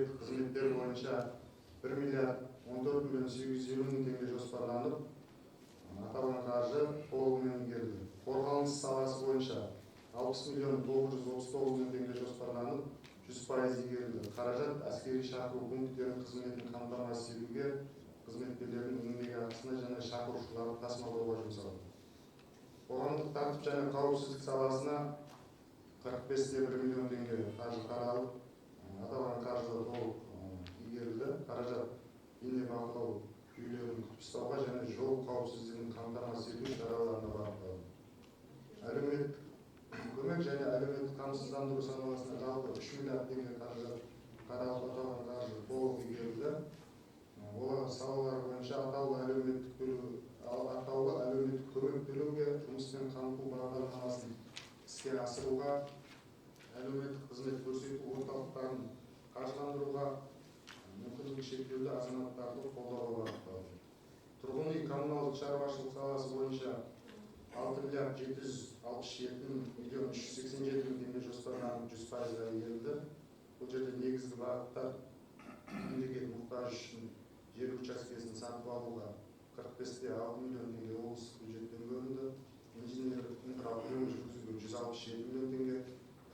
мемлекеттік қызметтер бойынша 1 миллиард 14 миллион 850 мың теңге жоспарланып, аталған қаржы толығымен игерілді. Қорғаныс саласы бойынша 60 миллион 939 мың теңге жоспарланып, 100% игерілді. Қаражат әскери шақыру пункттерінің қызметін қамтамасыз етуге, қызметкерлердің еңбек ақысына және шақырушыларды тасымалдауға жұмсалды. Қоғамдық тәртіп және қауіпсіздік саласына 45,1 миллион теңге қаржы қаралып, аталған қаржы толық игерілді. Қаражат бейне бақылау жүйелерін күтіп ұстауға және жол қауіпсіздігін қамтамасыз ету шараларына бағытталды. Әлеуметтік көмек және әлеуметтік қамсыздандыру саласына жалпы 3 миллиард теңге қаражат қаралып, аталған қаржы толық игерілді. Олар салалар бойынша атаулы әлеуметтік көмек төлеуге, жұмыспен қамту бағдарламасын іске асыруға, әлеуметтік қызмет көрсету орталықтарын қаржыландыруға, мүмкіндігі шектеулі азаматтарды қолдауға бағытталды. Тұрғын үй коммуналдық шаруашылық саласы бойынша 6 миллиард 767 миллион 387 мың теңге жоспарланып 100% игерілді. Бұл жерде негізгі бағыттар мемлекет мұқтаж үшін жер учаскесін сатып алуға 45,6 миллион теңге облыстық бюджеттен бөлінді. Инженерлік инфрақұрылым жүргізуге 167 миллион теңге,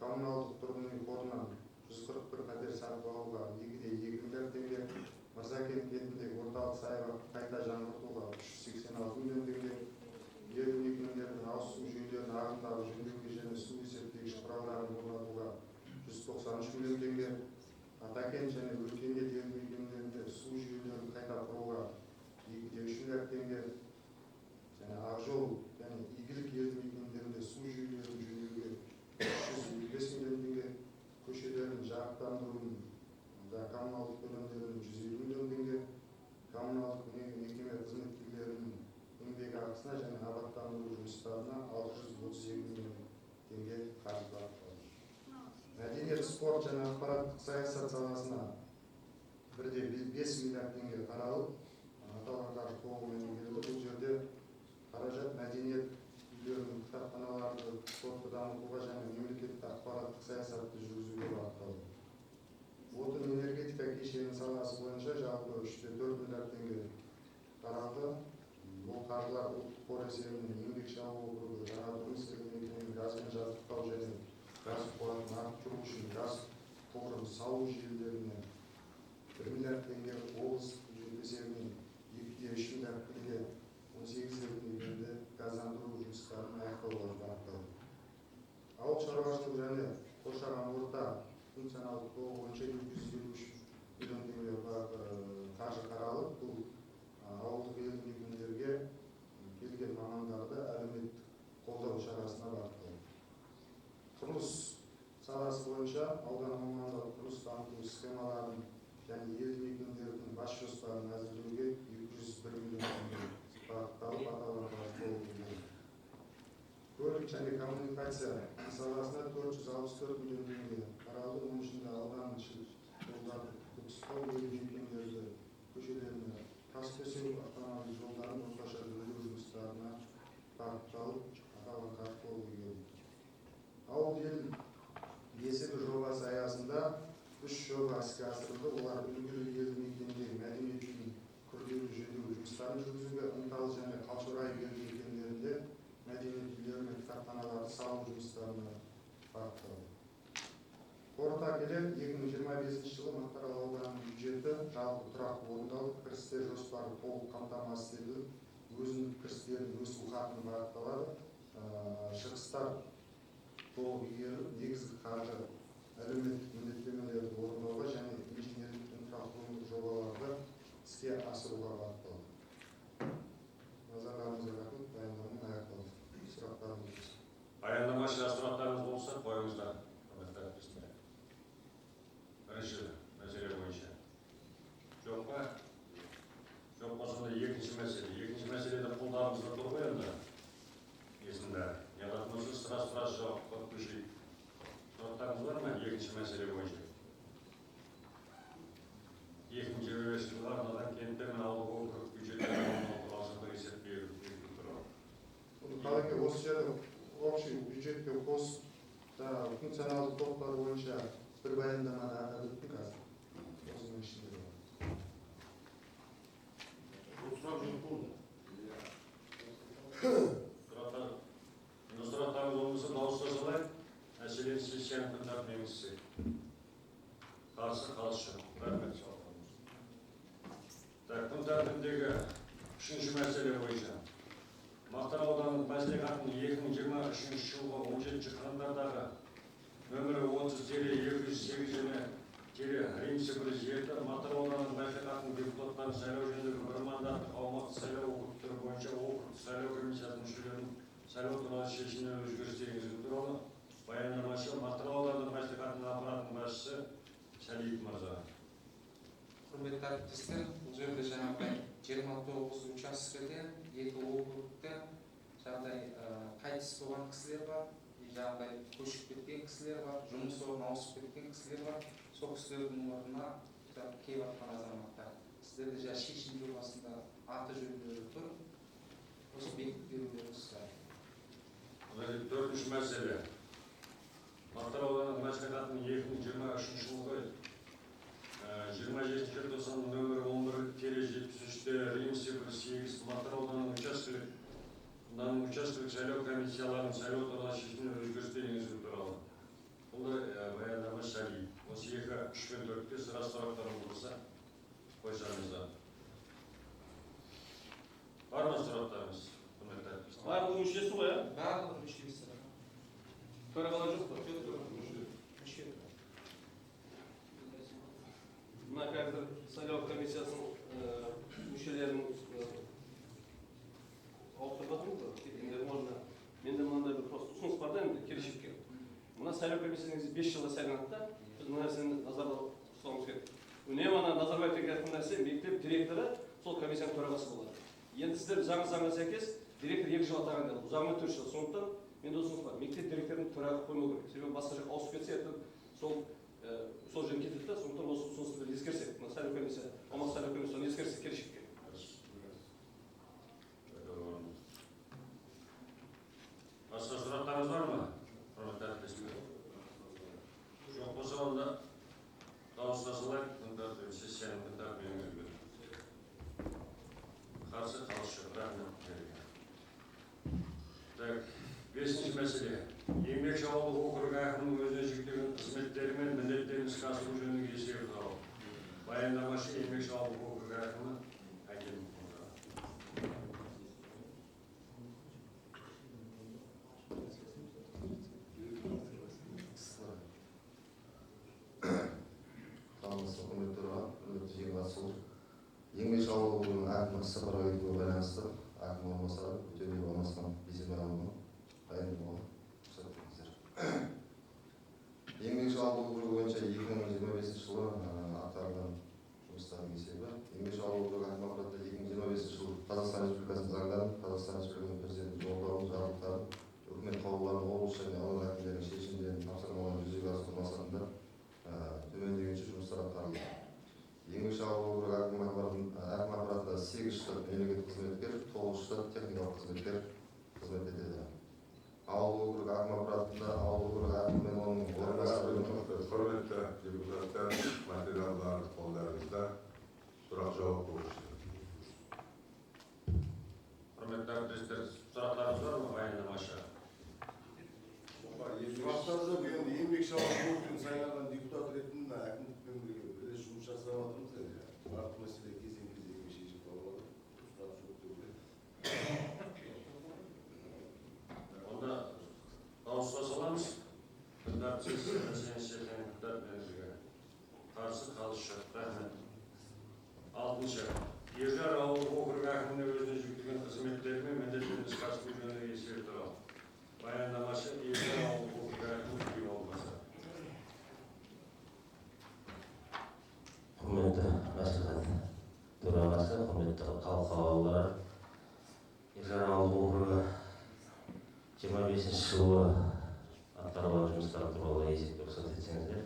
коммуналдық тұрғын үй қорынан 141 пәтер сатып алуға 2,2 миллиард теңге, Мырзакент кентіндегі орталық саябақ қайта жаңғыртуға 386 миллион теңге, елді мекендердің ауыз су жүйелерін ағымдағы жөндеуге және су есептегіш құралдарын орнатуға 193 миллион теңге, Атакент және Өркениет елді мекендерінде су жүйелерін қайта құруға 2,3 миллиард теңге, және Ақжол және Игілік елді мекендерінде су жүйелерін жөндеуге 355 миллион теңге, көшелердің жарықтандыруын коммуналдық төлемдерін 150 миллион теңге, коммуналдық мекеме қызметкерлерінің еңбек ақысына және абаттандыру жұмыстарына 632 миллион теңге қаржы бағытталды. Мәдениет, спорт және ақпараттық саясат саласына 1,5 миллиард теңге қаралып, аталған қаржы толығымен игерілді. Бұл жерде қаражат мәдениет үйлерінің кітапханаларды спортты дамытуға және мемлекеттік ақпараттық саясатты жүргізуге бағытталды. Отын энергетика кешені саласы бойынша жалпы 3,4 миллиард теңге қаралды. Бұл қаржылар ұлттық қор есебінен еңбек шаруашылығы округі, жаңартылатын мекеменің газбен жабдықтау және газ қуатын арттыру үшін газ құбырын салу желілеріне 1 миллиард теңге, облыстық бюджет есебінен 2,3 миллиард теңге, 18 елді мекенде газдандыру жұмыстарын аяқтауға бағытталды. Ауыл шаруашылығы және қоршаған орта функционалдық тобы бойынша 253 миллион теңге қаржы қаралып, бұл ауылдық елді мекендерге келген мамандарды әлеуметтік қолдау шарасына бағытталды. Құрылыс саласы бойынша аудан аумағындағы құрылыс дамыту схемаларын және елді мекендердің бас жоспарын әзірлеуге 201 миллион теңге бағытталып, аталған қаржы толық. Көлік және коммуникация саласына 464 миллион теңге қаралды. Оның ішінде аудан жолдарды көксітау елді мекендерді көшелеріне тас төсеу, автомобиль жолдарын орташа жөндеу жұмыстарына бағытталып, аталған қаржы толық игерілді. Ауыл ел бесігі жобасы аясында 3 жоба іске асырылды. Олар үлгілі елді мекеніндегі мәдениет үйін күрделі жөндеу жұмыстарын жүргізуге, ынталы және Қалшырай елді мекендерінде мәдениет үйлері мен кітапханаларды салу жұмыстарына бағытталды. Қорыта келе, 2025 жылы Мақтаарал ауданының бюджеті жалпы тұрақты орындалып, кірістер жоспары толық қамтамасыз етіліп, өзіндік кірістердің өсу қарқыны бағытталады. Шығыстар толық игеріліп, негізгі қаржы әлеуметтік міндеттемелерді орындауға және инженерлік инфрақұрылымдық жобаларды іске асыруға бағытталды. Назарларыңызға рахмет, баяндаманың аяқталды. Сұрақтарыңыз? Баяндамашыға сұрақтарыңыз болса, қойыңыздар. Бірінші мәселе бойынша. Жоқ па? Жоқ болса екінші мәселе. Екінші мәселеде қолдарыңызда тұр ғой енді. Есімде. Яғни сұра жауап көшейік. Сұрақтарыңыз бар ма? Екінші мәселе бойынша. 2025 жылға арналған кенттер мен ауылдық округ бюджеттерін туралы есеп беру туралы. Қалай осы жерде общий бюджетке қосып, функционалдық топтар бойынша бір баяндаманы атап өттім қазір. соның ішінде бар. Бұл сұрақ жоқ болды. Сұрақтарыңыз болмаса дауысқа салайық. Мәселені сессияның күн тәртібіне енгізсек. Қарсы қалшы. Рахмет. Күн тәртібіндегі үшінші мәселе бойынша Мақтарал аудандық мәслихатының 2023 жылғы 17 қаңтардағы нөмірі 30-208-107 Мақтарал аудандық мәслихатының депутаттарын сайлау жөніндегі бір мандаттық аумақтық сайлау округтері бойынша округтік сайлау комиссиясының мүшелерін сайлау туралы шешіміне өзгерістер енгізу туралы баяндамашы Мақтарал аудандық мәслихатының аппаратының басшысы Сәлиев мырза. Құрметті әріптестер, бұл жерде жаңағыдай 29 учаскеде, 2 округте жаңағыдай қайтыс болған кісілер бар, жаңағыдай көшіп кеткен кісілер бар, жұмыс орнына ауысып кеткен кісілер бар. Сол кісілердің орнына келіп жатқан азаматтар. Сіздерде жаңа шешім жобасында аты жөндері тұр. Осы бекітіп берулеріңіз сұрайды. Төртінші мәселе. Мақтарал аудандық мәслихатының 2023 жылғы 27 желтоқсан нөмірі 11-73-8 Мақтарал ауданының учаскелік сайлау комиссияларының сайлау туралы шешіміне өзгерістер енгізу туралы. Бұл да баяндама Сәлиев. Осы 2, 3 пен 4-ке сұрақтарым болса қойсаңыздар. Бар ма сұрақтарыңыз? Барлығы мүшесі ғой, ә? Барлығы мүшесі. Төрағалар жоқ па? Мүше. Мына қазір сайлау комиссиясының мүшелерінің ауыстырдым ғой, кеткендер орнына. Менде мынандай бір просто ұсыныс бар да енді келешекке. Мына сайлау комиссиясы 5 жылда сайланады да, біз мына нәрсені назарда ұстауымыз керек. Үнемі ана Назарбаев деген айтқан нәрсе, мектеп директоры сол комиссияның төрағасы болады. Енді сіздер заңға сәйкес директор 2 жылға тағайындалды. Заңмен 4 жыл. Сондықтан менде ұсыныс бар. Мектеп директорын төраға қоймау керек. Себебі басқа жаққа ауысып кетсе, сол жерге кетеді да, сондықтан осы ұсынысты ескерсек, мына сайлау комиссия, аумақтық сайлау комиссияны ескерсек келешекке. Басқа сұрақтарыңыз бар ма? Құрметті әріптестер. Жоқ болса онда дауысқа салайық. Сессияның күн тәртібіне енгізілген. Қарсы қалыс жоқ. Рахмет. Так, 5-ші мәселе. Еңбекші ауылдық округ әкімінің өзіне жүктеген қызметтері мен міндеттерін іске асыру жөніндегі есебі туралы. Баяндамашы еңбекші ауылдық округ әкімі Әкелов мырза. Еңбекші ауылының әкімі іс-сапарға кетуге байланысты әкім орынбасары Көтербек Алмасхан Бейсенбайұлына баяндамаға рұқсат етіңіздер. Еңбекші ауылдық округі бойынша 2025 жылы атқарылған жұмыстардың есебі. Еңбекші ауылдық округі әкім аппараты 2025 жылы Қазақстан Республикасының заңдарын, Қазақстан Республикасының президенті жолдауын, жарлықтарын, үкімет қаулыларын, облыс және аудан әкімдерінің шешімдерін, тапсырмаларын жүзеге асыру мақсатында төмендегенше жұмыстар атқарылды. Еңбекші ауылдық округі әкім аппаратында 8 штат мемлекеттік қызметкер, 9 штат техникалық қызметкер қызмет етеді. Ауылдық округ әкім аппаратында ауылдық округ әкімі мен оның орынбасарларының құрметті депутаттар, материалдар қолдарыңызда сұрақ жауап болушы. Құрметті әріптестер, сұрақтарыңыз бар ма баяндамашы? Сұрақтар жоқ, енді еңбекші ауылдық округін сайланған депутат ретінде әкімдікпен бірге жұмыс жасап жатырмыз енді. Барлық мәселе кезең-кезеңмен шешім табылады. Сұрақ жоқ деуге. Онда дауысқа саламыз. Қарсы қалыс жоқ. Рахмет. 6-шы. Ержар ауылдық округ әкіміне өзіне жүктеген қызметтері мен міндеттерін іске асыру жөніндегі есебі туралы. Баяндамашы Ержар ауылдық округ әкімі Күйеу Алмасхан. Құрметті мәслихат төрағасы, құрметті халық қалаулылар, Ержар ауылдық округі 25 жылы атқарылған жұмыстар туралы есепке рұқсат етсеңіздер.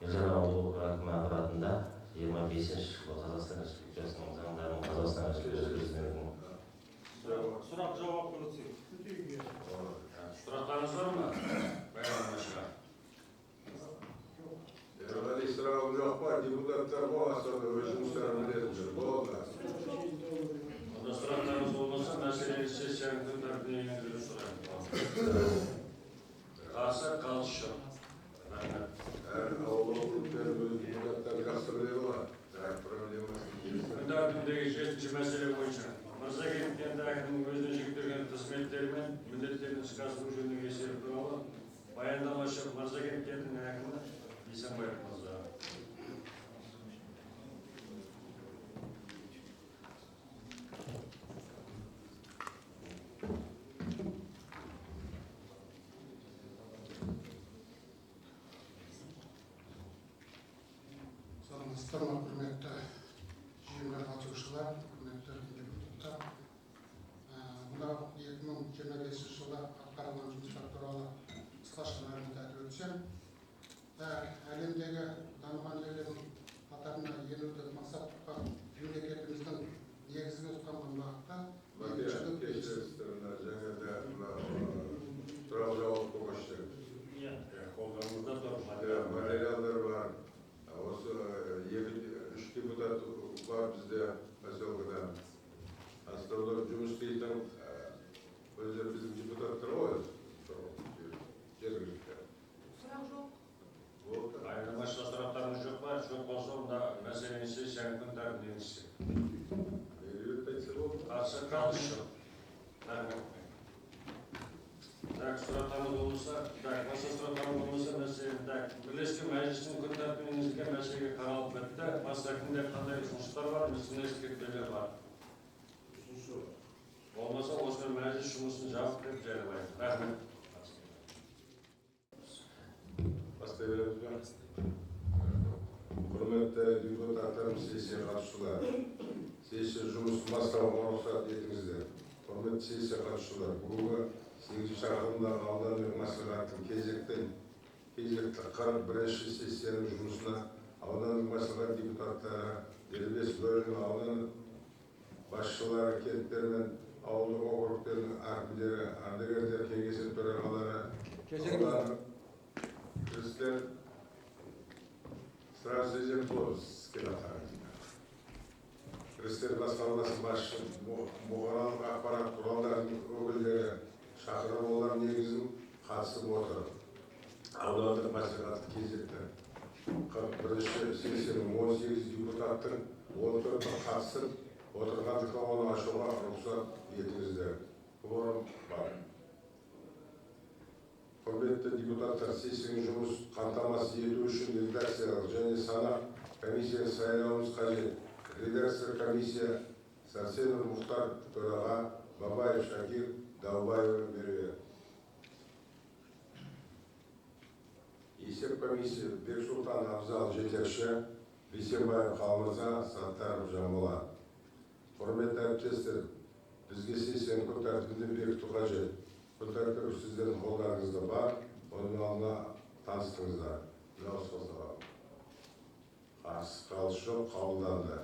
Ержар ауылдық округі әкімі аппаратында 25 жылы Қазақстан Республикасының заңдарын, Қазақстан Республикасының Сұрақ жауап көрсетсек. Сұрақтарыңыз бар ма? Баяндамашыға. Сұрағым жоқ па, депутаттар болмаса өз жұмыстарын білетіндер болды. Онда сұрақтарыңыз болмаса, мәселені сессияның күн тәртібіне енгізуді сұраймын. Қарсы, қалыс жоқ. Рахмет. Әр ауыл округтері өз депутаттары жақсы біледі ғой. Күн тәртібіндегі 7-ші мәселе бойынша Мырзакент кенті әкімінің өзіне жүктелген қызметтері мен міндеттерін іске асыру жөніндегі есебі туралы баяндамашы Мырзакент кентінің әкімі Бейсенбаев мырза. Саламатсыздар ма, құрметті жиынға қатысушылар, құрметті депутаттар. Мынау 2025 жылы атқарылған жұмыстар туралы қысқаша мәлімет айтып өтсем, әлемдегі дамыған елдердің қатарына енуді мақсат тұтқан мемлекетіміздің негізгі ұстанған бағыты Кешірістеріне және де сұрақ жауап көшті. Қолдарыңызда тұр. Материалдар бар. Осы 2-3 депутат бар бізде поселкада. Астанада жұмыс істейтін өзі біздің депутаттар ғой. Жергілікті. Сұрақ жоқ. Баяндамашы сұрақтарыңыз жоқ па? Жоқ болса, онда мәселені сессияның күн тәртібіне енгізсек. Қарсы, қалыс жоқ. Так, сұрақтарыңыз болмаса, осы сұрақтарыңыз болмаса, мәселені бірлескен мәжілістің күн тәртібіне енгізілген мәселеге қаралып бітті. Бас әкімде қандай ұсыныстар бар, үстіне ескертулер бар. Болмаса, осымен мәжіліс жұмысын жабық деп жариялаймын. Рахмет. Бастай береміз бе? Құрметті депутаттарымыз, сессия қатысушылар. Сессия жұмысын бастауға рұқсат етіңіздер. Құрметті сессия қатысушылар, бүгінгі 8 шақырымдағы аудандық мәслихаттың кезекті 41-ші сессияның жұмысына аудандық мәслихат депутаттары, дербес бөлімнің аудандық басшылары, кенттер мен ауылдық округтердің әкімдері, ардагерлер кеңесінің төрағалары, аудандық кірістер, сразу резерв болыз, кірістер басқармасы басшы, бұқаралық ақпарат құралдарының өкілдері шақырып олар негізін қатысып отыр. Аудандық мәслихаттың кезекті 41-ші сессияның 18 депутаттың 14-і қатысып отырғандыққа оны ашуға рұқсат етіңіздер. Кворум бар. Құрметті депутаттар, сессияның жұмыс қамтамасыз ету үшін редакциялық және санақ комиссияны сайлауымыз қажет. Редакция комиссия Сәрсенов Мұхтар төраға, Бабаев Шакир, Даубаева Меруерт. Есеп комиссия Бексұлтан Абзал жетекші, Бейсенбаев Қалмырза, Саттаров Жамболат. Құрметті әріптестер, бізге сессияның күн тәртібінде бекіту қажет. Күн тәртібі сіздердің қолдарыңызда бар, оның алдына таныстыңыздар. Дауыс қозғалады. Қарсы, қалыс жоқ, қабылданды.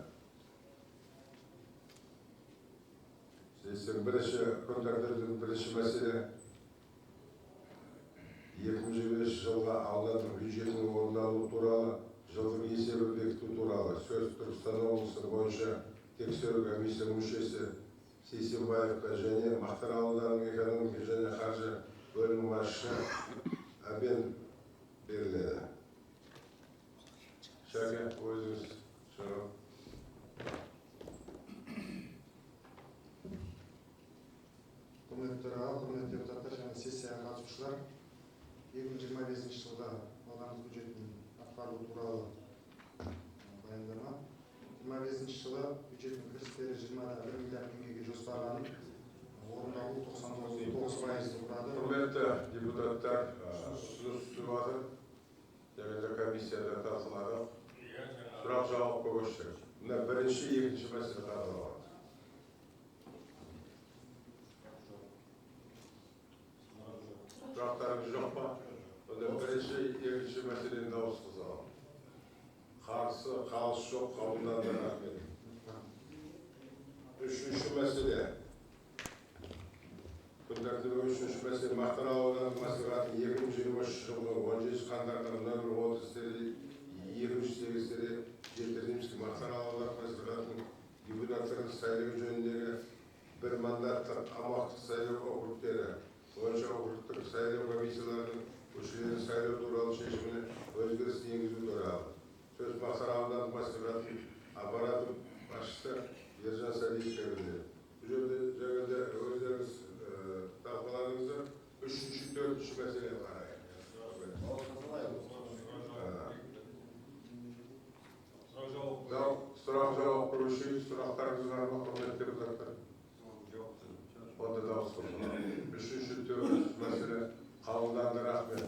Сессияның күн тәртібінің бірінші мәселе 2025 жылға аудандық бюджетінің орындалуы туралы жылдық есебі бекіту туралы сөз Түркістан облысы бойынша тексеру комиссияның мүшесі Сейсенбаевқа және Мақтаарал ауданының экономика және қаржы бөлімінің басшысы Әбен беріледі. Шәке, өзіңіз шығып. Құрметті төраға, құрметті депутаттар және сессияға қатысушылар, 2025 жылда аудандық бюджеттің атқарылуы туралы баяндама. 25 жылы бюджеттің кірістері 21 миллиард теңгеге жоспарланып, орындалу 99,9% құрады. Құрметті депутаттар, ұсыныс түсіп жатыр. Және комиссияда талқылады. Сұрақ жауапқа көшті. Мына бірінші, екінші мәселе талқыланады. Сұрақтарыңыз жоқ па? Онда бірінші, екінші мәселені дауыс қозғалады. Қарсы, қалыс жоқ, қабылданды. Рахмет. Үшінші мәселе. Күн тәртібі үшінші мәселе Мақтаарал ауданының мәслихатының 2023 жылғы 17 қаңтардағы нөмір 30-208 сайлау комиссияларының мүшелерін сайлау туралы шешіміне өзгеріс енгізу туралы. Сөз Мақсар аудандық мәслихатының аппараты басшысы Ержан Сәлиевке беріледі. Бұл жерде өздеріңіз талқылаңыздар. Үшінші, төртінші мәселе қарайық. Сұрақ жауап көруші сұрақтарыңыз бар ма, құрметті депутаттар? Онда дауыс қосылады. Үшінші, төртінші мәселе қабылданды, рахмет.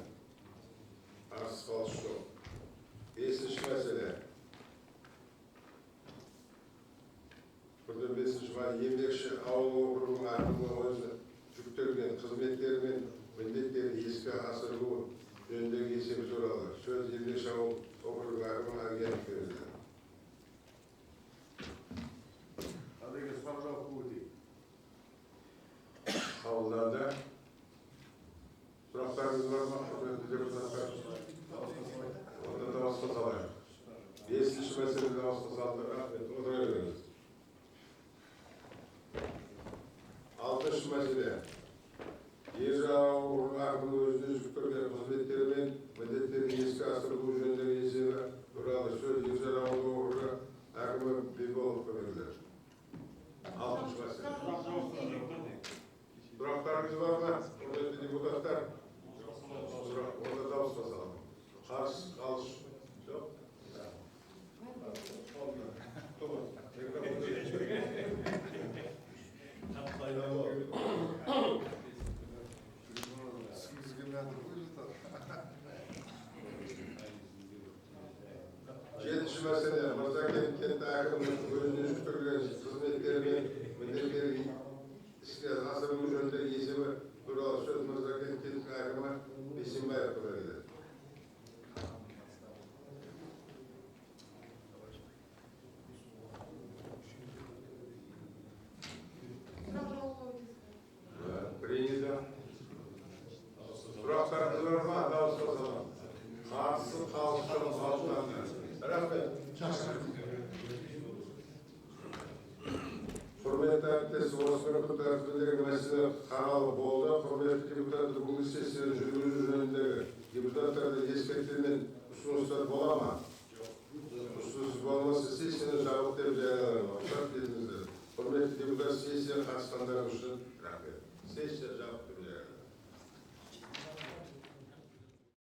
Қарсы қалыс жоқ. Бесінші мәселе. Burada бесінші бар, еңбекші ауыл округының әкімі өзі жүктелген қызметтері мен міндеттерін іске асыру жөніндегі есебі туралы сөз еңбекші ауыл округының әкімі Агенов берілді. Adega сұрақ жауап өтейік. Қабылданды. Сұрақтарыңыз бар ма, құрметті депутаттар? Онда дауысқа салайық. Бесінші мәселе дауысқа салды. Рахмет. Отыра беріңіз. Алтыншы мәселе. Ержан ауылының әкімі өзіне жүктелген қызметтері мен міндеттерін іске асыру жөніндегі есебі туралы сөз Ержан ауылының әкімі Бекболовқа берілді. Алтыншы мәселе. Сұрақтарыңыз бар ма, құрметті депутаттар? Онда дауысқа саламын. Қарсы қалыс жоқ. Жетінші мәселе. Мырзакент кенті әкімінің өзіне жүктелген қызметтері мен міндеттерін іске асыру жөніндегі есебі туралы сөз Мырзакент кенті әкімі Бейсенбаевқа берілді. Принято. Сұрақтарыңыз бар ма? Дауысқа саламын. Қарсы қалыс жоқ, қабылданды. Рахмет. Құрметті әріптес, осымен күн тәртібіндегі мәселе қаралып болды. Құрметті депутаттар, бүгінгі сессияны жүргізу